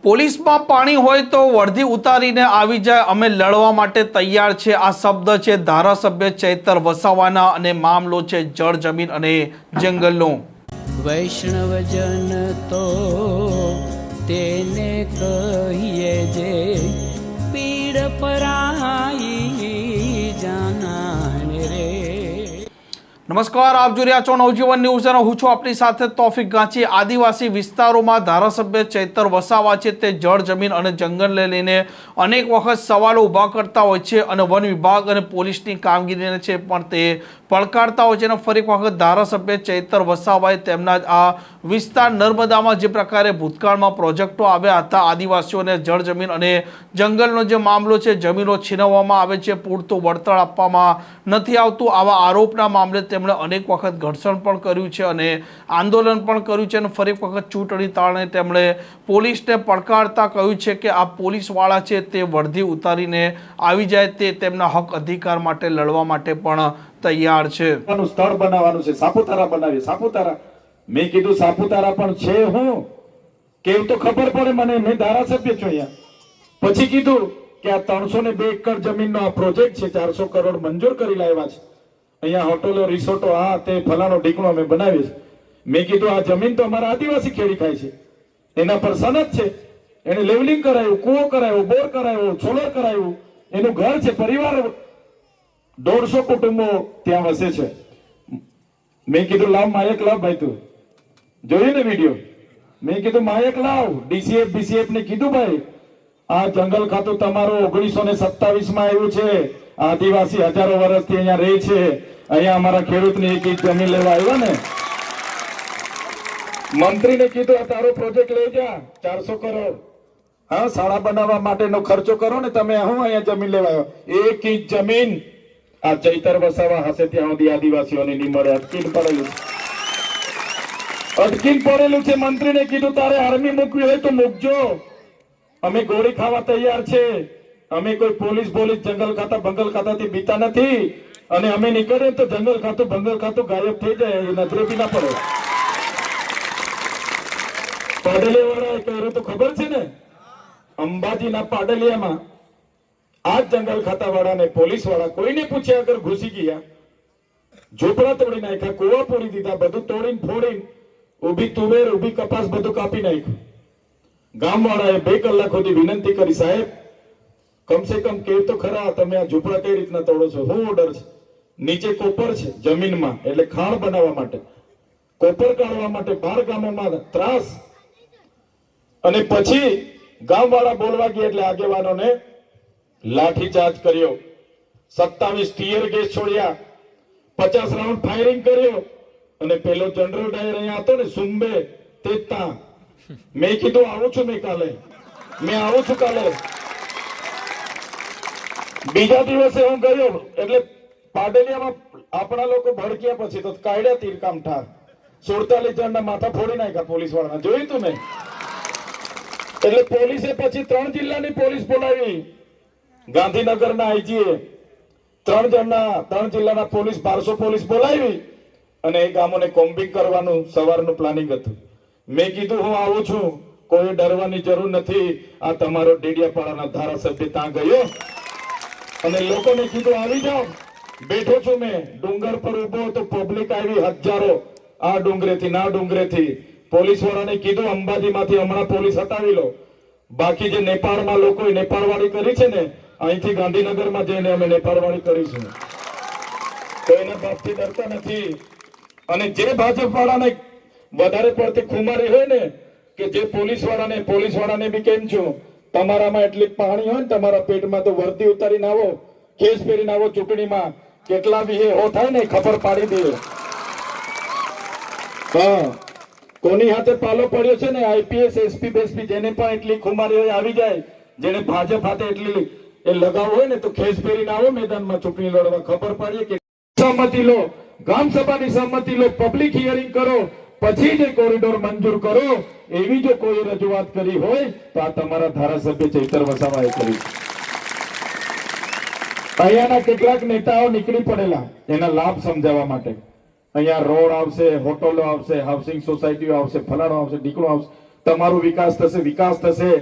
પોલીસમાં પાણી હોય તો વર્દી ઉતારીને આવી જાય, અમે લડવા માટે તૈયાર છે. આ શબ્દ છે ધારાસભ્ય ચૈતર વસાવાના અને મામલો છે જળ જમીન અને જંગલનો. વૈષ્ણવજન તો તેને કહીએ જે પીડ પરાઈ જાનાને રે. નમસ્કાર, આપ જોઈ રહ્યા છો નવજીવન ન્યૂઝ અને હું છું આપની સાથે તોફિક ગાંચી. આદિવાસી વિસ્તારોમાં ધારાસભ્ય ચૈતર વસાવા છે તે જળ જમીન અને જંગલને લઈને અનેક વખત સવાલો ઊભા કરતા હોય છે અને વન વિભાગ અને પોલીસની કામગીરીને છે પણ તે પડકારતા હોય છે. અને ફરી વખત ધારાસભ્ય ચૈતર વસાવાએ તેમના આ વિસ્તાર નર્મદામાં જે પ્રકારે ભૂતકાળમાં પ્રોજેક્ટો આવ્યા હતા, આદિવાસીઓને જળ જમીન અને જંગલનો જે મામલો છે, જમીનો છીનવવામાં આવે છે, પૂરતું વળતર આપવામાં નથી આવતું, આવા આરોપના મામલે તેમણે અનેક વખત ઘર્ષણ પણ કર્યું છે અને આંદોલન પણ કર્યું છે. અને ફરી વખત ચૂંટણી તાળે તેમણે પોલીસને પડકારતા કહ્યું છે કે આ પોલીસવાળા છે તે વર્દી ઉતારીને આવી જાય, તે તેમના હક અધિકાર માટે લડવા માટે પણ તૈયાર છે. સ્થળ બનાવવાનું છે, સાપુતારા બનાવીએ. સાપુતારા મેં કીધું સાપુતારા પણ છે હું કેવું તો ખબર પડે મને, મેં ધારાસભ્ય છું અહીંયા. પછી કીધું કે આ 302 એકર જમીનનો આ પ્રોજેક્ટ છે, 400 કરોડ મંજૂર કરી લાવ્યા છે. અહીંયા હોટલો, રિસોર્ટો, આ તે ફલાણો ઢીકણો અમે બનાવીએ છીએ. મેં કીધું આ જમીન તો અમારા આદિવાસી ખેડી ખાય છે, એના પર સનદ છે, એને લેવલિંગ કરાયું, કૂવો કરાયો, બોર કરાયો, સોલર કરાયું, એનું ઘર છે, પરિવાર 150 કુટુંબો ત્યાં વસે છે. મેં કીધું લાવ માયક લાવ ભાઈ, તું જોયું ને વિડીયો? મેં કીધું માયક લાવ. ડીસીએફ બીસીએફ ને કીધું ભાઈ આ જંગલ ખાતું તમારું 1927 માં આવ્યું છે, આદિવાસી હજારો વર્ષથી અહીંયા રહે છે, અહીંયા અમારા ખેડૂતની એક ઇંચ જમીન લેવા આવ્યા ને. મંત્રીને કીધું આ તારો પ્રોજેક્ટ લઈ જા, 400 કરોડ હા શાળા બનાવવા માટેનો ખર્ચો કરો ને તમે, હું અહીંયા જમીન લેવા આવ્યો. 1 ઇંચ જમીન આ ચૈતર વસાવા હશે ત્યાં સુધી આદિવાસીઓને નહીં મળે. અટકીને પડેલું છે. મંત્રીને કીધું તારે આર્મી મૂકવી હોય તો મૂકજો, અમે ગોળી ખાવા તૈયાર છે, અમે કોઈ પોલીસ જંગલ ખાતા બંગલ ખાતાથી બીતા નથી, અને અમે નીકળે તો જંગલ ખાતું બંગલ ખાતું ગાયબ થઈ જાય, એ નજરે બી ના પડે. પાડેલી વાળા કહ્યું તો ખબર છે ને, અંબાજીના પાડલિયામાં આ જંગલ ખાતા વાળાને પોલીસ વાળા કોઈને પૂછ્યા વગર ઘૂસી ગયા, ઝૂંપડા તોડી નાખ્યા, કુવા પૂરી દીધા, બધું તોડીને ફોડીને ઉભી તુવેર ઉભી કપાસ બધું કાપી નાખ્યું. ગામ વાળાએ 2 કલાક સુધી વિનંતી કરી, સાહેબ કમસે કમ કેવ તો ખરા તમે આ ઝૂંપડા કઈ રીતના તોડો છો, શું ઓર્ડર છે? નીચે કોપર છે જમીનમાં, એટલે ખાણ બનાવવા માટે, કોપર કાઢવા માટે 12 ગામોમાં ત્રાસ. અને પછી ગામ વાળા બોલવા ગયા એટલે આગેવાનોને લાઠીચાર્જ કર્યો, 27 ટીયર ગેસ છોડ્યા, 50 રાઉન્ડ ફાયરિંગ કર્યો. અને પેલો જનરલ ડાયર અહીંયા હતો ને સુંબે તેજતા, મેં કીધું આવું છું, મેં આવું છું કાલે. બીજા દિવસે હું ગયો એટલે પાડેલિયામાં આપણા લોકો ભડક્યા, પછી તો કાયડા તીરકામ ઠાર 47 જણના માથા ફોડી નાખ્યા પોલીસ વાળાના, જોયું તું ને? એટલે પોલીસે પછી 3 જિલ્લાની પોલીસ બોલાવી, ગાંધીનગરના આઈજીએ 3 જિલ્લાના પોલીસ 1200 પોલીસ બોલાવી અને એ ગામોને કોમ્બિંગ કરવાનું સવારનું પ્લાનિંગ હતું. મેં કીધું હું આવું છું, કોઈ ડરવાની જરૂર નથી. આ તમારો ડેડિયાપાડાના ધારાસભ્ય ત્યાં ગયો અને લોકોને કીધું આવી જાઓ. બેઠો છું મેં ડુંગર પર ઉભો તો પબ્લિક આવી હજારો, આ ડુંગરેથી ના ડુંગરેથી. પોલીસ વાળાને કીધું અંબાજીમાંથી હમણાં પોલીસ હટાવી લો, બાકી જે નેપાળમાં લોકોએ નેપાળવાળી કરી છે ને, અહીંથી ગાંધીનગરમાં જઈને અમે નેપાળવાળી કરીશું. તો એના બાપથી ડરતા નથી. અને જે ભાજપ વાળાને વધારે પડતી ખુમારી હોય ને, કે જે પોલીસ વાળાને બી કેમ છું, તમારામાં એટલી પાણી હોય ને તમારા પેટમાં તો વર્દી ઉતારીને આવો, કેસ પહેરીને આવો, ચૂંટણીમાં કેટલા બી હો થાય ને ખબર પાડી દે. હા, કોની હાથે પાલો પડ્યો છે ને, આઈપીએસ એસપી બેસપી જેને પણ એટલી ખુમારી હોય આવી જાય, જેને ભાજપ હાથે એટલી એ લગાવ હોય ને તો ખેસ પહેરીને આવો મેદાનમાં ચૂંટણી લડવા. ખબર પાડીએ કે સહમતિ લો, ગામ સભાની સહમતિ લો, પબ્લિક હિયરિંગ કરો, પછી જે કોરિડોર મંજૂર કરો. એવી જો કોઈ રજૂઆત કરી હોય તો આ તમારા ધારાસભ્ય ચૈતર વસાવાએ કરી. અહીંયાના કેટલાક નેતાઓ નીકળી પડેલા એના લાભ સમજાવવા માટે. અહીંયા રોડ આવશે, હોટલો આવશે, હાઉસિંગ સોસાયટીઓ આવશે, ફલાણો આવશે, ઢીકણો આવશે. તમારો વિકાસ થશે.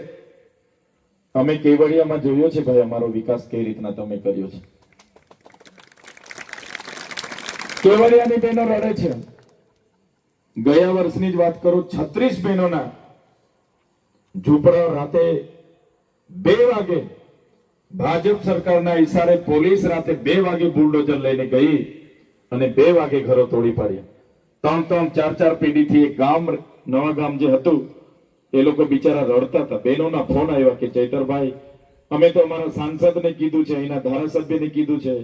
અમે કેવડિયામાં જોયો છે ભાઈ, અમારો વિકાસ કઈ રીતના તમે કર્યો છે. કેવડિયાની બહેનો રડે છે. ગયા વર્ષની જ વાત કરું, 36 બહેનોના ઝૂંપડા રાતે 2 વાગે ભાજપ સરકારના ઈશારે પોલીસ રાતે 2 વાગે બુલડોઝર લઈને ગઈ અને 2 વાગે ઘરો તોડી પાડ્યા. 3-3, 4-4 પેઢીથી એક ગામ, નવા ગામ જે હતું, એ લોકો બિચારા રડતા હતા. બહેનોના ફોન આવ્યા કે ચૈતરભાઈ, અમે તો અમારા સાંસદને કીધું છે, અહીંના ધારાસભ્યને કીધું છે,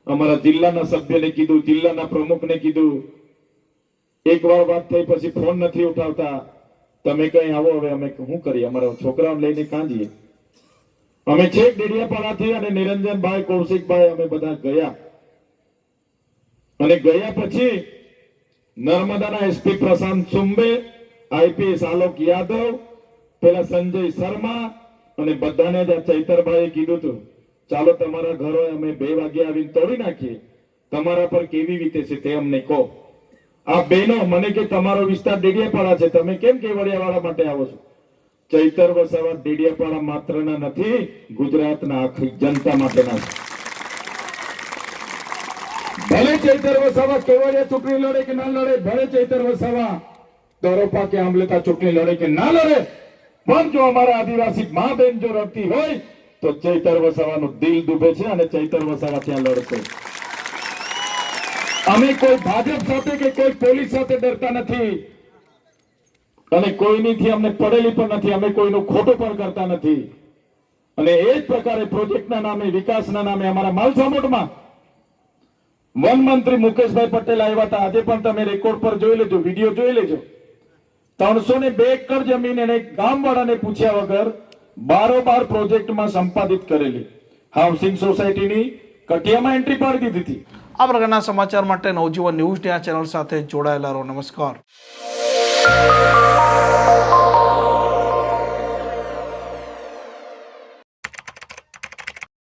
અમારા જિલ્લાના સભ્યને કીધું, જિલ્લાના પ્રમુખને કીધું, એકવાર વાત થઈ પછી ફોન નથી ઉઠાવતા. તમે કઈ આવો, હવે અમે શું કરીએ? અમારા છોકરાઓને લઈને કાં જઈએ? અમે છેક ડેડિયાપાડાથી અને નિરંજનભાઈ, કૌશિકભાઈ અમે બધા ગયા. અને ગયા પછી નર્મદાના એસપી પ્રશાંત સુંબે, આઈપીએસ આલોક યાદવ, પેલા સંજય શર્મા અને બધાને જ ચૈતરભાઈએ કીધું હતું, ચાલો તમારા ઘરો અમે 2 વાગે આવીને તોડી નાખીએ, તમારા પર કેવી વીતે છે તે અમને કહો. આ બહેનો મને કે તમારો વિસ્તાર ડેડિયાપાડા છે, તમે કેમ કેવડિયાવાળા માટે આવો છો? ચૈતર વસાવા ડેડિયાપાડા માત્રના નથી, ગુજરાતના આખી જનતા માટેના છે. ભલે ચૈતર વસાવા કેવડિયા ચૂંટણી લડે કે ના લડે, ભલે ચૈતર વસાવા દરોપા કે આમલેતા ચૂંટણી લડે કે ના લડે, પણ જો અમારા આદિવાસી મા બેન જો રડતી હોય તો ચૈતર વસાવાનું દિલ ડૂબે છે અને ચૈતર વસાવા ત્યાં લડશે. અમે કોઈ ભાજપ સાથે કે કોઈ પોલીસ સાથે ડરતા નથી અને કોઈનીથી અમને પડેલી પણ નથી. અમે કોઈનું ખોટું પણ કરતા નથી. અને એ જ પ્રકારે પ્રોજેક્ટના નામે, વિકાસના નામે અમારા માલસામોટમાં વન મંત્રી મુકેશભાઈ પટેલ આવ્યા હતા. આજે પણ તમે રેકોર્ડ પર જોઈ લેજો, વિડીયો જોઈ લેજો. 302 એકર જમીન એને ગામવાળાને પૂછ્યા વગર બારોબાર પ્રોજેક્ટમાં સંપાદિત કરેલી. હાઉસિંગ સોસાયટીની કટિયામાં એન્ટ્રી પાડી દીધી હતી. આ પ્રકારના સમાચાર માટે નવજીવન ન્યૂઝની આ ચેનલ સાથે જોડાયેલા રહો. નમસ્કાર.